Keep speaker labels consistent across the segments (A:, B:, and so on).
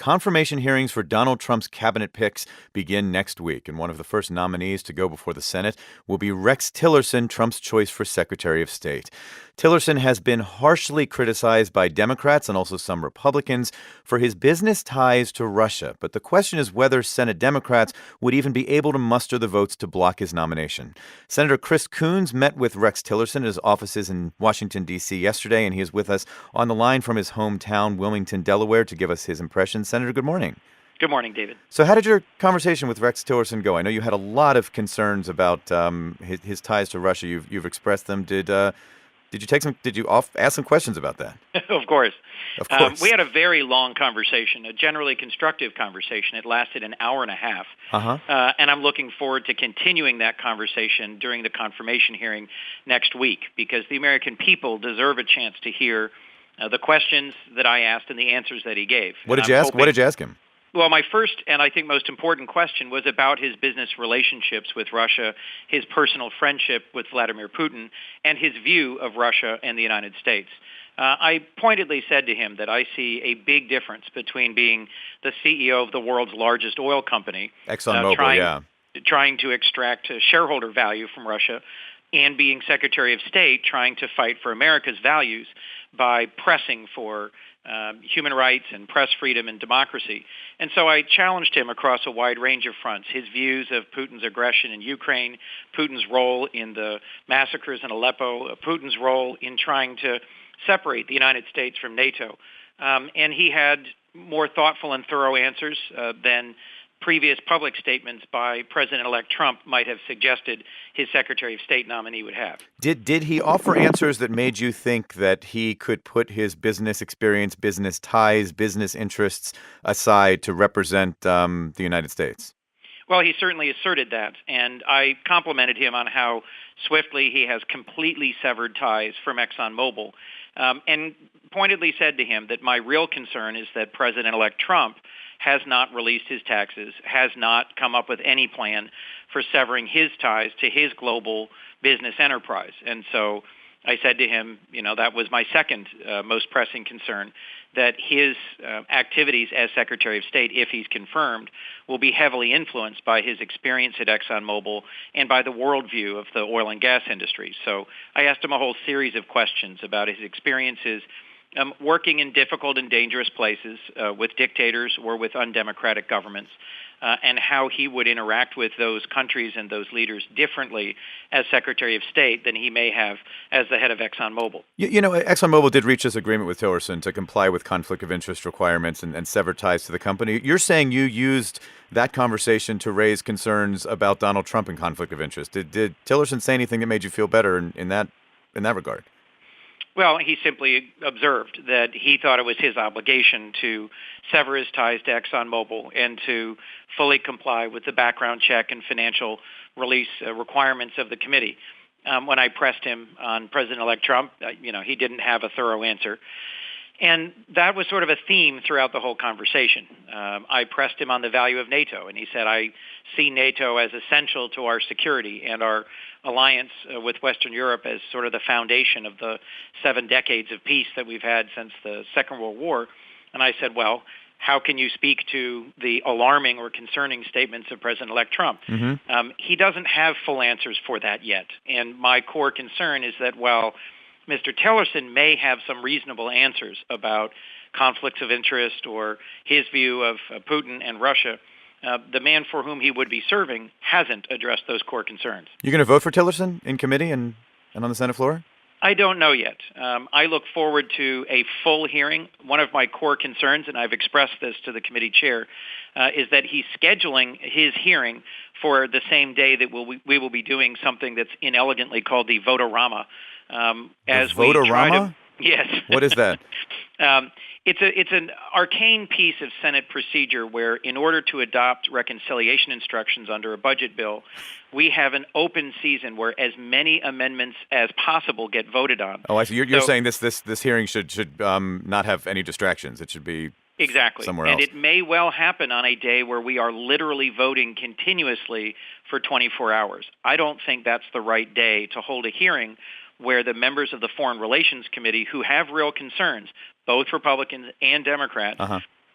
A: Confirmation hearings for Donald Trump's cabinet picks begin next week, and one of the first nominees to go before the Senate will be Rex Tillerson, Trump's choice for Secretary of State. Tillerson has been harshly criticized by Democrats and also some Republicans for his business ties to Russia, but the question is whether Senate Democrats would even be able to muster the votes to block his nomination. Senator Chris Coons met with Rex Tillerson at his offices in Washington, D.C. yesterday, and he is with us on the line from his hometown, Wilmington, Delaware, to give us his impressions. Senator, good morning.
B: Good morning, David.
A: So how did your conversation with Rex Tillerson go? I know you had a lot of concerns about his ties to Russia. You've expressed them. Did you ask some questions about that?
B: Of course.
A: Of course.
B: We had a very long conversation, a generally constructive conversation. It lasted an hour and a half. And I'm looking forward to continuing that conversation during the confirmation hearing next week, because the American people deserve a chance to hear the questions that I asked and the answers that he gave.
A: What did you ask him?
B: Well, my first and I think most important question was about his business relationships with Russia, his personal friendship with Vladimir Putin, and his view of Russia and the United States. I pointedly said to him that I see a big difference between being the CEO of the world's largest oil company,
A: ExxonMobil,
B: trying to extract shareholder value from Russia, and being Secretary of State trying to fight for America's values by pressing for human rights and press freedom and democracy. And so I challenged him across a wide range of fronts: his views of Putin's aggression in Ukraine, Putin's role in the massacres in Aleppo, Putin's role in trying to separate the United States from NATO. And he had more thoughtful and thorough answers than previous public statements by President-elect Trump might have suggested his Secretary of State nominee would have.
A: Did he offer answers that made you think that he could put his business experience, business ties, business interests aside to represent the United States?
B: Well, he certainly asserted that, and I complimented him on how swiftly he has completely severed ties from ExxonMobil, and pointedly said to him that my real concern is that President-elect Trump has not released his taxes, has not come up with any plan for severing his ties to his global business enterprise. And so I said to him, that was my second most pressing concern, that his activities as Secretary of State, if he's confirmed, will be heavily influenced by his experience at ExxonMobil and by the worldview of the oil and gas industry. So I asked him a whole series of questions about his experiences working in difficult and dangerous places with dictators or with undemocratic governments, and how he would interact with those countries and those leaders differently as Secretary of State than he may have as the head of ExxonMobil.
A: ExxonMobil did reach this agreement with Tillerson to comply with conflict of interest requirements and sever ties to the company. You're saying you used that conversation to raise concerns about Donald Trump and conflict of interest. Did Tillerson say anything that made you feel better in that regard?
B: Well, he simply observed that he thought it was his obligation to sever his ties to ExxonMobil and to fully comply with the background check and financial release requirements of the committee. When I pressed him on President-elect Trump, he didn't have a thorough answer. And that was sort of a theme throughout the whole conversation. I pressed him on the value of NATO, and he said, I see NATO as essential to our security and our alliance with Western Europe as sort of the foundation of the 7 decades of peace that we've had since the Second World War. And I said, well, how can you speak to the alarming or concerning statements of President-elect Trump? He doesn't have full answers for that yet. And my core concern is that while Mr. Tillerson may have some reasonable answers about conflicts of interest or his view of Putin and Russia, the man for whom he would be serving hasn't addressed those core concerns.
A: You're going to vote for Tillerson in committee and on the Senate floor?
B: I don't know yet. I look forward to a full hearing. One of my core concerns, and I've expressed this to the committee chair, is that he's scheduling his hearing for the same day that we will be doing something that's inelegantly called the votorama.
A: Votorama?
B: Yes.
A: What is that?
B: It's an arcane piece of Senate procedure where, in order to adopt reconciliation instructions under a budget bill, we have an open season where as many amendments as possible get voted on.
A: Oh, I see. You're saying this hearing should not have any distractions. It should be
B: exactly
A: somewhere else.
B: And it may well happen on a day where we are literally voting continuously for 24 hours. I don't think that's the right day to hold a hearing where the members of the Foreign Relations Committee, who have real concerns, both Republicans and Democrats,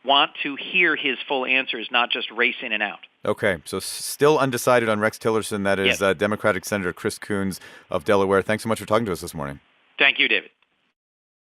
B: want to hear his full answers, not just race in and out.
A: Okay, so still undecided on Rex Tillerson. That is
B: Yes.
A: Democratic Senator Chris Coons of Delaware. Thanks so much for talking to us this morning.
B: Thank you, David.